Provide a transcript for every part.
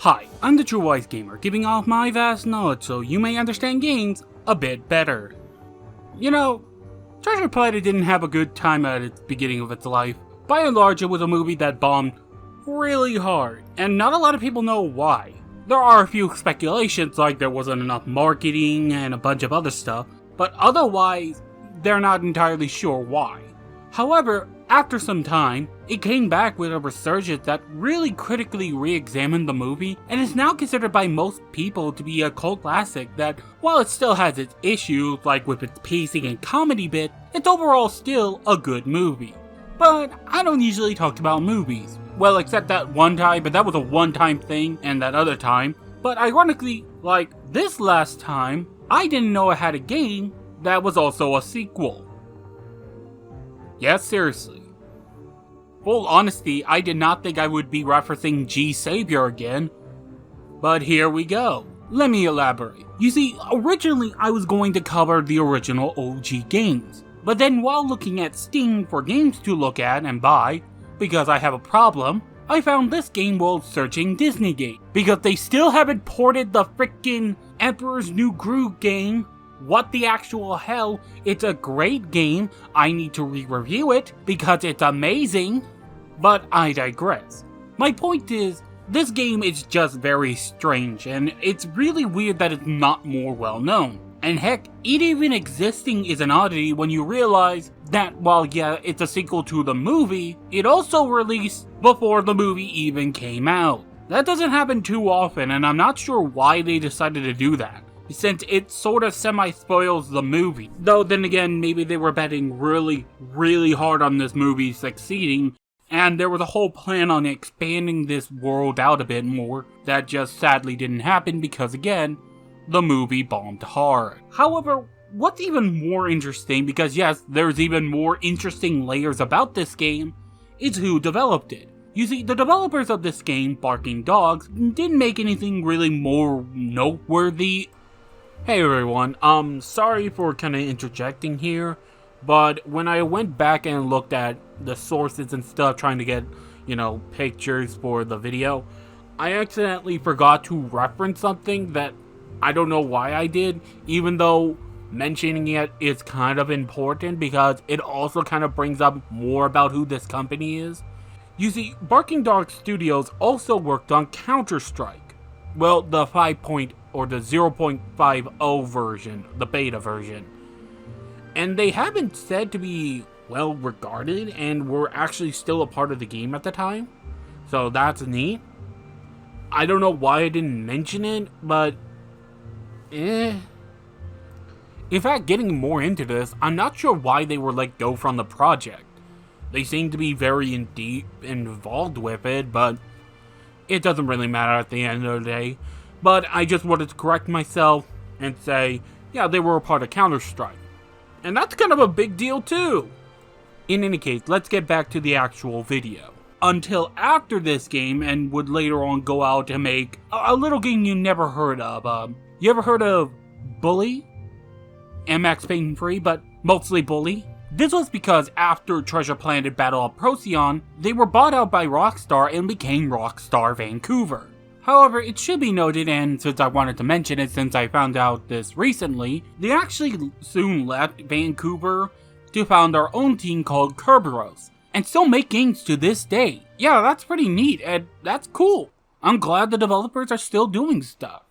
Hi, I'm the True Wise Gamer, giving off my vast knowledge so you may understand games a bit better. You know, Treasure Planet didn't have a good time at its beginning of its life. By and large, it was a movie that bombed really hard, and not a lot of people know why. There are a few speculations like there wasn't enough marketing and a bunch of other stuff, but otherwise, they're not entirely sure why. However, after some time, it came back with a resurgence that really critically re-examined the movie and is now considered by most people to be a cult classic that, while it still has its issues like with its pacing and comedy bit, it's overall still a good movie. But I don't usually talk about movies. Well, except that one time, but that was a one-time thing, and that other time. But ironically, like this last time, I didn't know I had a game that was also a sequel. Yes, seriously. Full honesty, I did not think I would be referencing G Savior again, but here we go. Let me elaborate. You see, originally I was going to cover the original OG games, but then while looking at Steam for games to look at and buy, because I have a problem, I found this game while searching Disney game, because they still haven't ported the frickin' Emperor's New Groove game. What the actual hell? It's a great game. I need to re-review it because it's amazing. But I digress. My point is, this game is just very strange, and it's really weird that it's not more well known. And heck, it even existing is an oddity when you realize that while yeah, it's a sequel to the movie, it also released before the movie even came out. That doesn't happen too often, and I'm not sure why they decided to do that, since it sort of semi-spoils the movie. Though then again, maybe they were betting really hard on this movie succeeding, and there was a whole plan on expanding this world out a bit more that just sadly didn't happen because again, the movie bombed hard. However, what's even more interesting, because yes, there's even more interesting layers about this game, is who developed it. You see, the developers of this game, Barking Dogs, didn't make anything really more noteworthy. Hey everyone, sorry for kinda interjecting here, but when I went back and looked at the sources and stuff trying to get, pictures for the video, I accidentally forgot to reference something that I don't know why I did, even though mentioning it is kind of important because it also kind of brings up more about who this company is. You see, Barking Dog Studios also worked on Counter-Strike. Well, the 0.50 version, the beta version. And they haven't said to be well regarded and were actually still a part of the game at the time. So that's neat. I don't know why I didn't mention it, but In fact, getting more into this, I'm not sure why they were let go from the project. They seem to be very deep involved with it, but it doesn't really matter at the end of the day. But I just wanted to correct myself and say, yeah, they were a part of Counter-Strike. And that's kind of a big deal too. In any case, let's get back to the actual video. Until after this game, and would later on go out and make a little game you never heard of. You ever heard of Bully? MX Pain Free, but mostly Bully? This was because after Treasure Planet Battle of Procyon, they were bought out by Rockstar and became Rockstar Vancouver. However, it should be noted, and since I wanted to mention it since I found out this recently, they actually soon left Vancouver to found their own team called Kerberos, and still make games to this day. Yeah, that's pretty neat, and that's cool. I'm glad the developers are still doing stuff.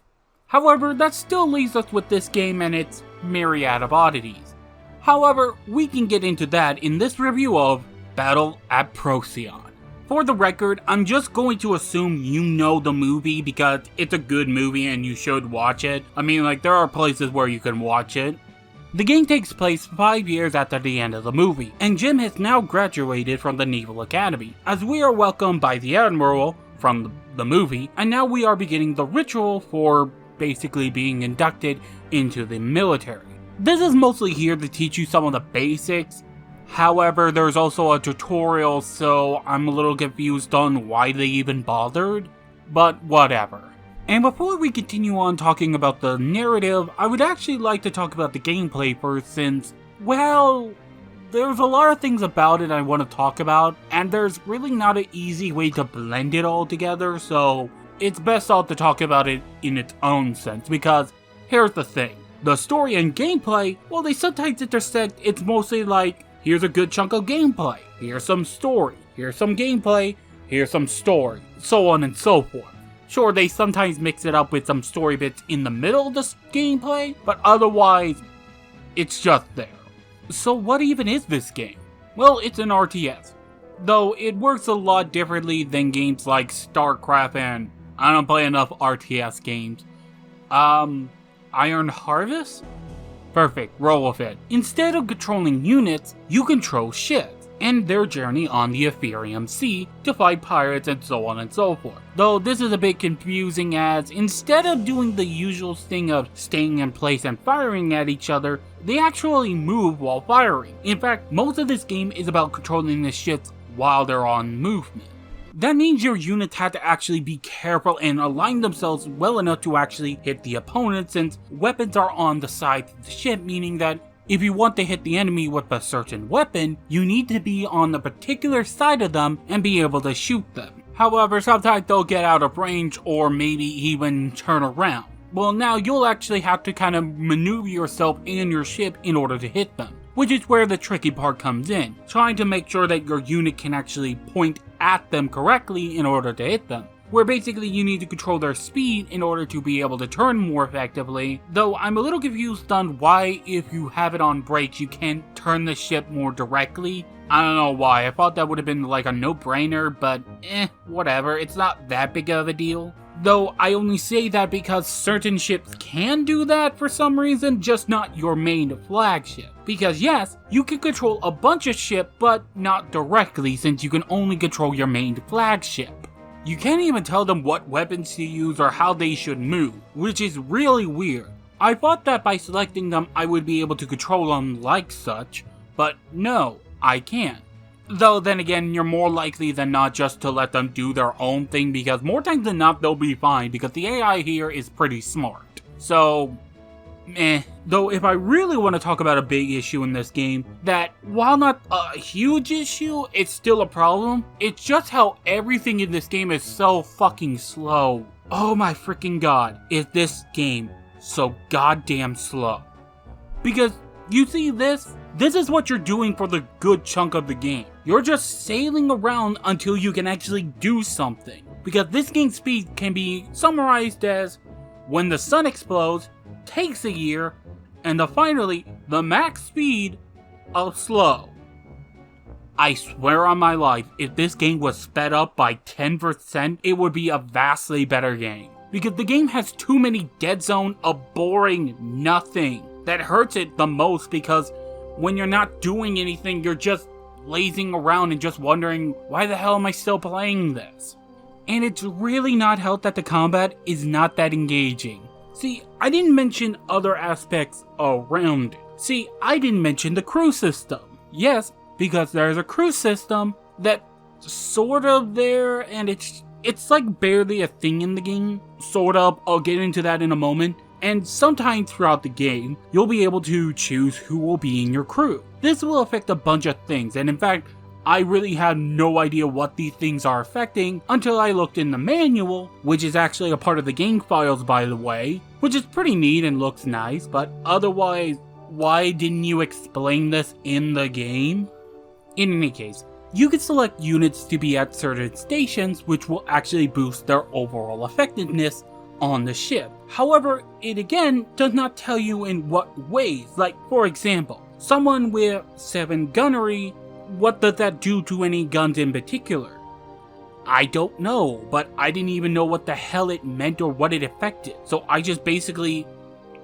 However, that still leaves us with this game and its myriad of oddities. However, we can get into that in this review of Battle at Procyon. For the record, I'm just going to assume you know the movie because it's a good movie and you should watch it. I mean, there are places where you can watch it. The game takes place 5 years after the end of the movie, and Jim has now graduated from the Naval Academy, as we are welcomed by the Admiral from the movie, and now we are beginning the ritual for basically being inducted into the military. This is mostly here to teach you some of the basics. However, there's also a tutorial, so I'm a little confused on why they even bothered, but whatever. And before we continue on talking about the narrative, I would actually like to talk about the gameplay first since, well, there's a lot of things about it I want to talk about, and there's really not an easy way to blend it all together, so it's best off to talk about it in its own sense, because here's the thing. The story and gameplay, well, they sometimes intersect. It's mostly like, here's a good chunk of gameplay, here's some story, here's some gameplay, here's some story, so on and so forth. Sure, they sometimes mix it up with some story bits in the middle of the gameplay, but otherwise, it's just there. So what even is this game? Well, it's an RTS. Though it works a lot differently than games like StarCraft, and I don't play enough RTS games. Iron Harvest? Perfect, roll with it. Instead of controlling units, you control ships and their journey on the Ethereum Sea to fight pirates and so on and so forth. Though this is a bit confusing, as instead of doing the usual thing of staying in place and firing at each other, they actually move while firing. In fact, most of this game is about controlling the ships while they're on movement. That means your units have to actually be careful and align themselves well enough to actually hit the opponent, since weapons are on the side of the ship, meaning that if you want to hit the enemy with a certain weapon, you need to be on the particular side of them and be able to shoot them. However, sometimes they'll get out of range or maybe even turn around. Well, now you'll actually have to kind of maneuver yourself and your ship in order to hit them, which is where the tricky part comes in, trying to make sure that your unit can actually point at them correctly in order to hit them, where basically you need to control their speed in order to be able to turn more effectively, though I'm a little confused on why if you have it on brakes you can't turn the ship more directly. I don't know why, I thought that would have been like a no-brainer, but whatever, it's not that big of a deal. Though I only say that because certain ships can do that for some reason, just not your main flagship. Because yes, you can control a bunch of ships, but not directly, since you can only control your main flagship. You can't even tell them what weapons to use or how they should move, which is really weird. I thought that by selecting them I would be able to control them like such, but no, I can't. Though then again, you're more likely than not just to let them do their own thing, because more times than not they'll be fine, because the AI here is pretty smart. So, Though if I really want to talk about a big issue in this game, that while not a huge issue, it's still a problem, it's just how everything in this game is so fucking slow. Oh my freaking god, is this game so goddamn slow. Because, you see this is what you're doing for the good chunk of the game. You're just sailing around until you can actually do something. Because this game's speed can be summarized as, when the sun explodes, takes a year, and finally, the max speed of slow. I swear on my life, if this game was sped up by 10%, it would be a vastly better game. Because the game has too many dead zone of boring nothing that hurts it the most, because when you're not doing anything, you're just lazing around and just wondering, why the hell am I still playing this? And it's really not helped that the combat is not that engaging. See, I didn't mention other aspects around it. See, I didn't mention the crew system. Yes, because there's a crew system that's sort of there, and it's like barely a thing in the game. Sort of, I'll get into that in a moment. And sometime throughout the game, you'll be able to choose who will be in your crew. This will affect a bunch of things, and in fact, I really had no idea what these things are affecting until I looked in the manual, which is actually a part of the game files by the way, which is pretty neat and looks nice, but otherwise, why didn't you explain this in the game? In any case, you can select units to be at certain stations, which will actually boost their overall effectiveness on the ship. However, it again does not tell you in what ways. Like, for example, someone with 7 gunnery, what does that do to any guns in particular? I don't know, but I didn't even know what the hell it meant or what it affected. So I just basically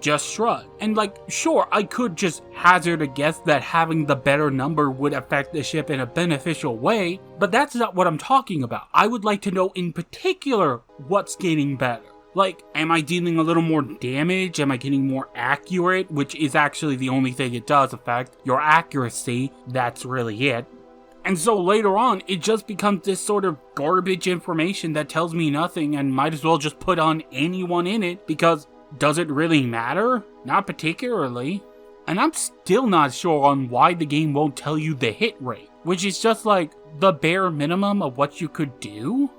just shrugged. And like, sure, I could just hazard a guess that having the better number would affect the ship in a beneficial way, but that's not what I'm talking about. I would like to know in particular what's getting better. Like, am I dealing a little more damage? Am I getting more accurate? Which is actually the only thing it does affect. Your accuracy, that's really it. And so later on, it just becomes this sort of garbage information that tells me nothing and might as well just put on anyone in it, because does it really matter? Not particularly. And I'm still not sure on why the game won't tell you the hit rate, which is just like the bare minimum of what you could do.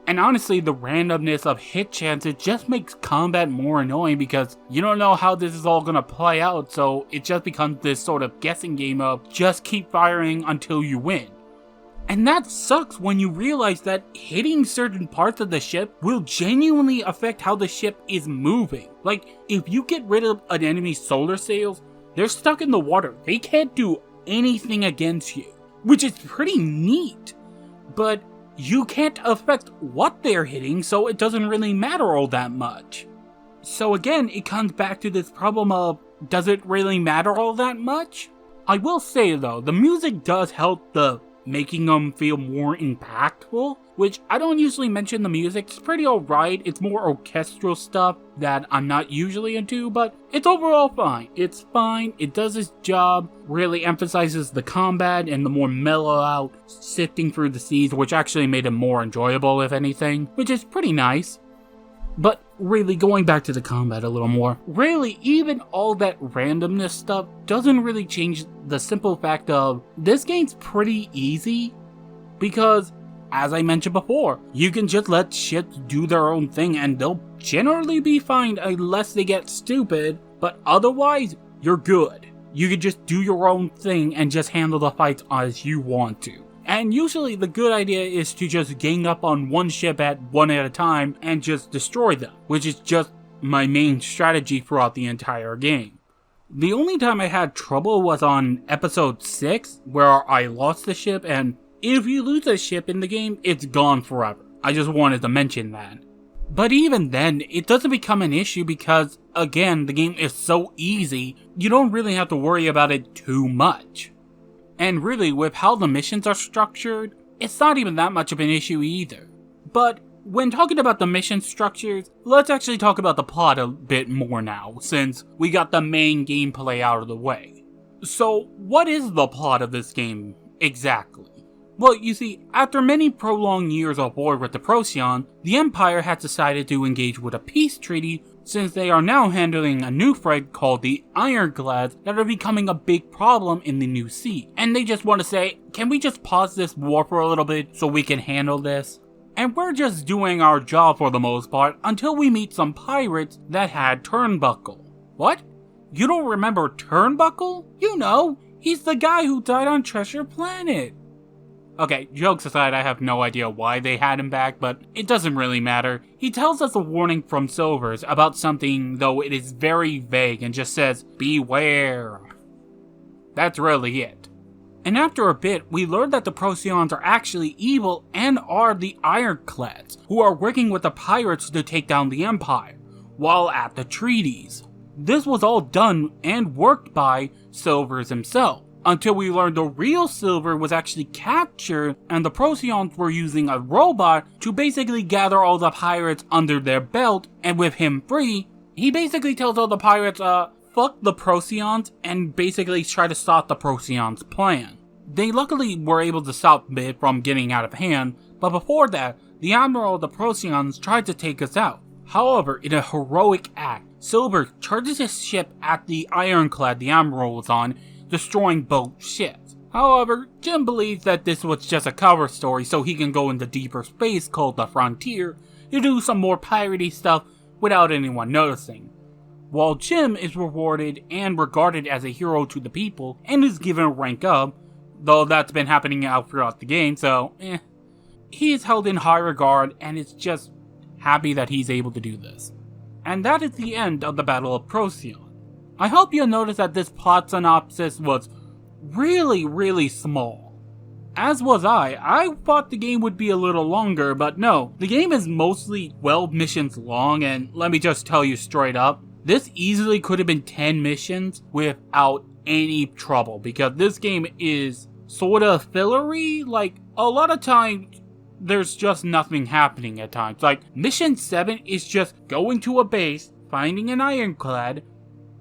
And honestly, the randomness of hit chances just makes combat more annoying because you don't know how this is all gonna play out, so it just becomes this sort of guessing game of just keep firing until you win. And that sucks when you realize that hitting certain parts of the ship will genuinely affect how the ship is moving. Like, if you get rid of an enemy's solar sails, they're stuck in the water. They can't do anything against you, which is pretty neat. But you can't affect what they're hitting, so it doesn't really matter all that much. So again, it comes back to this problem of, does it really matter all that much? I will say though, the music does help the making them feel more impactful, which I don't usually mention the music. It's pretty alright. It's more orchestral stuff that I'm not usually into, but it's overall fine. It's fine. It does its job, really emphasizes the combat and the more mellow out sifting through the seas, which actually made it more enjoyable if anything, which is pretty nice. But really, going back to the combat a little more, really, even all that randomness stuff doesn't really change the simple fact of this game's pretty easy because, as I mentioned before, you can just let ships do their own thing and they'll generally be fine unless they get stupid, but otherwise, you're good. You can just do your own thing and just handle the fights as you want to. And usually the good idea is to just gang up on one ship at one at a time and just destroy them, which is just my main strategy throughout the entire game. The only time I had trouble was on episode 6, where I lost the ship, and if you lose a ship in the game, it's gone forever. I just wanted to mention that. But even then, it doesn't become an issue because, again, the game is so easy, you don't really have to worry about it too much. And really, with how the missions are structured, it's not even that much of an issue either. But when talking about the mission structures, let's actually talk about the plot a bit more now, since we got the main gameplay out of the way. So, what is the plot of this game exactly? Well, you see, after many prolonged years of war with the Procyon, the Empire has decided to engage with a peace treaty since they are now handling a new threat called the Ironclads that are becoming a big problem in the new sea. And they just want to say, can we just pause this war for a little bit so we can handle this? And we're just doing our job for the most part until we meet some pirates that had Turnbuckle. What? You don't remember Turnbuckle? You know, he's the guy who died on Treasure Planet. Okay, jokes aside, I have no idea why they had him back, but it doesn't really matter. He tells us a warning from Silvers about something, though it is very vague and just says, beware. That's really it. And after a bit, we learn that the Procyons are actually evil and are the Ironclads, who are working with the pirates to take down the Empire, while at the treaties. This was all done and worked by Silvers himself, until we learned the real Silver was actually captured and the Procyons were using a robot to basically gather all the pirates under their belt, and with him free, he basically tells all the pirates, fuck the Procyons, and basically try to stop the Procyons' plan. They luckily were able to stop it from getting out of hand, but before that, the Admiral of the Procyons tried to take us out. However, in a heroic act, Silver charges his ship at the Ironclad the Admiral was on, destroying both ships. However, Jim believes that this was just a cover story so he can go into deeper space called the Frontier to do some more piratey stuff without anyone noticing. While Jim is rewarded and regarded as a hero to the people and is given a rank up, though that's been happening out throughout the game, so he is held in high regard and is just happy that he's able to do this. And that is the end of the Battle of Procyon. I hope you'll notice that this plot synopsis was really small. As was I thought the game would be a little longer, but no, the game is mostly 12 missions long, and let me just tell you straight up, this easily could have been 10 missions without any trouble, because this game is sort of fillery. Like, a lot of times, there's just nothing happening at times. Like, mission 7 is just going to a base, finding an ironclad,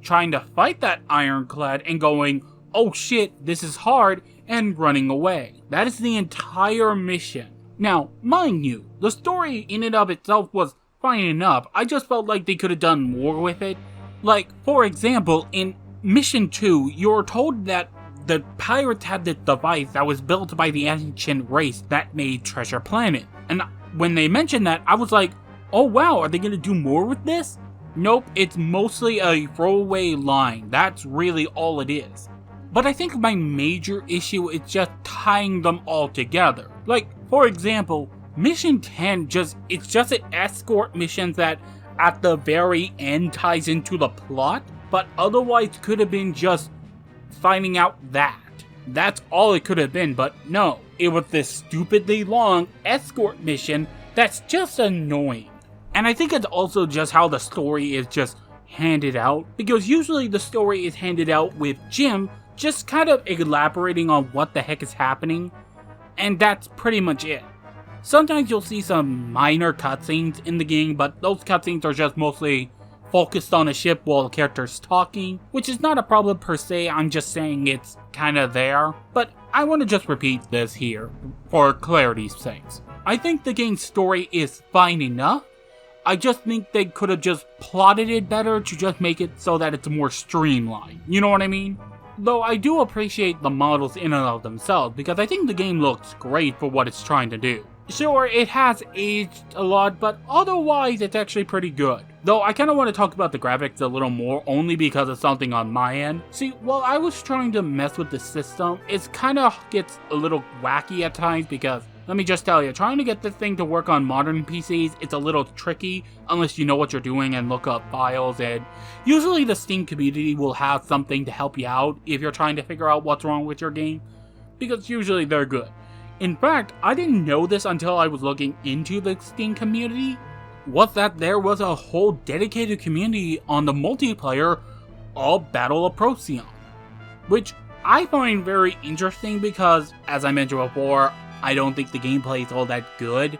trying to fight that ironclad and going, oh shit, this is hard, and running away. That is the entire mission. Now, mind you, the story in and of itself was fine enough. I just felt like they could have done more with it. Like, for example, in mission 2, you're told that the pirates had this device that was built by the ancient race that made Treasure Planet. And when they mentioned that, I was like, oh wow, are they gonna do more with this? Nope, it's mostly a throwaway line. That's really all it is. But I think my major issue is just tying them all together. Like, for example, Mission 10 it's just an escort mission that at the very end ties into the plot, but otherwise could have been just finding out that. That's all it could have been, but no, it was this stupidly long escort mission that's just annoying. And I think it's also just how the story is just handed out, because usually the story is handed out with Jim just kind of elaborating on what the heck is happening, and that's pretty much it. Sometimes you'll see some minor cutscenes in the game, but those cutscenes are just mostly focused on a ship while the character's talking, which is not a problem per se, I'm just saying it's kinda there. But I want to just repeat this here, for clarity's sake. I think the game's story is fine enough. I just think they could have just plotted it better to just make it so that it's more streamlined, you know what I mean? Though I do appreciate the models in and of themselves, because I think the game looks great for what it's trying to do. Sure, it has aged a lot, but otherwise it's actually pretty good. Though I kind of want to talk about the graphics a little more, only because of something on my end. See, while I was trying to mess with the system, it kind of gets a little wacky at times, because let me just tell you, trying to get this thing to work on modern PCs, it's a little tricky unless you know what you're doing and look up files, and usually the Steam community will have something to help you out if you're trying to figure out what's wrong with your game, because usually they're good. In fact, I didn't know this until I was looking into the Steam community, was that there was a whole dedicated community on the multiplayer all Battle of Procyon, which I find very interesting because, as I mentioned before, I don't think the gameplay is all that good,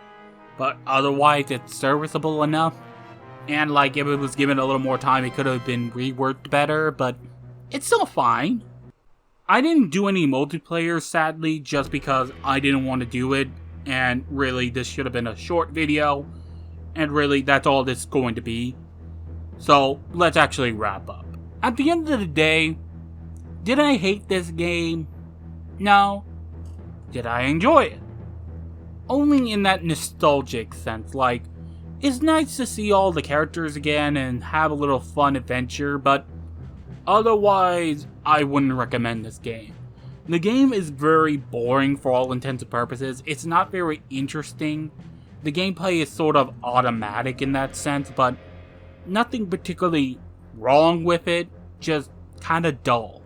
but otherwise it's serviceable enough. And like, if it was given a little more time, it could have been reworked better, but it's still fine. I didn't do any multiplayer, sadly, just because I didn't want to do it, and really this should have been a short video, and really that's all this is going to be. So let's actually wrap up. At the end of the day, did I hate this game? No. Did I enjoy it? Only in that nostalgic sense, like, it's nice to see all the characters again and have a little fun adventure, but otherwise, I wouldn't recommend this game. The game is very boring for all intents and purposes. It's not very interesting. The gameplay is sort of automatic in that sense, but nothing particularly wrong with it, just kinda dull.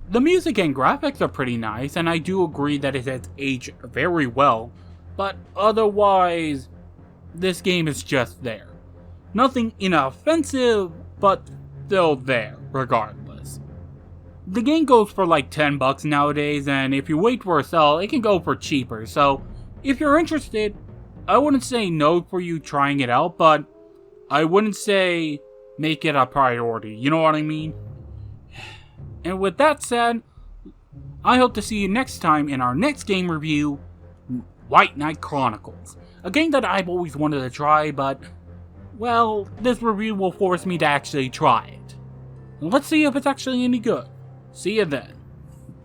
The music and graphics are pretty nice, and I do agree that it has aged very well, but otherwise, this game is just there. Nothing inoffensive, but still there, regardless. The game goes for like $10 nowadays, and if you wait for a sale, it can go for cheaper, so if you're interested, I wouldn't say no for you trying it out, but I wouldn't say make it a priority, you know what I mean? And with that said, I hope to see you next time in our next game review, White Knight Chronicles. A game that I've always wanted to try, but, well, this review will force me to actually try it. And let's see if it's actually any good. See you then.